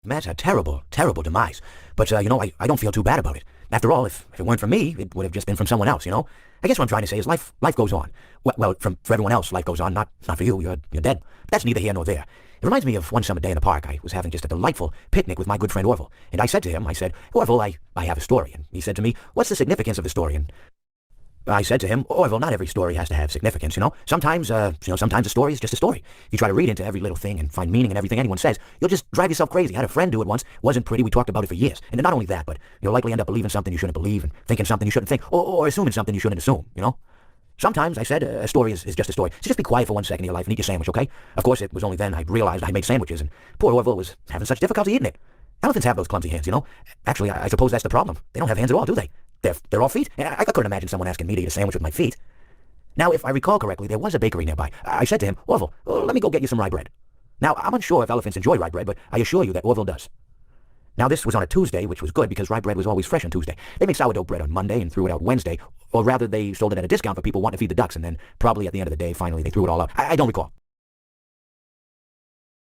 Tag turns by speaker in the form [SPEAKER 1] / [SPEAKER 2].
[SPEAKER 1] That's a terrible, terrible demise. But, I don't feel too bad about it. After all, if it weren't for me, it would have just been from someone else. I guess what I'm trying to say is life goes on. Well, for everyone else, life goes on, not for you. You're dead. But that's neither here nor there. It reminds me of one summer day in the park. I was having just a delightful picnic with my good friend Orville. And I said to him, Orville, I have a story. And he said to me, what's the significance of the story? And I said to him, Orville, not every story has to have significance. Sometimes a story is just a story. If you try to read into every little thing and find meaning in everything anyone says, you'll just drive yourself crazy. I had a friend do it once. Wasn't pretty. We talked about it for years. And not only that, but you'll likely end up believing something you shouldn't believe and thinking something you shouldn't think, or assuming something you shouldn't assume. Sometimes, I said, a story is just a story. So just be quiet for 1 second in your life and eat your sandwich, okay? Of course, it was only then I realized I made sandwiches, and poor Orville was having such difficulty eating it. Elephants have those clumsy hands. Actually, I suppose that's the problem. They don't have hands at all, do they? They're all feet. I couldn't imagine someone asking me to eat a sandwich with my feet. Now, if I recall correctly, there was a bakery nearby. I said to him, Orville, let me go get you some rye bread. Now, I'm unsure if elephants enjoy rye bread, but I assure you that Orville does. Now, this was on a Tuesday, which was good because rye bread was always fresh on Tuesday. They made sourdough bread on Monday and threw it out Wednesday, or rather they sold it at a discount for people wanting to feed the ducks, and then probably at the end of the day, finally, they threw it all out. I don't recall.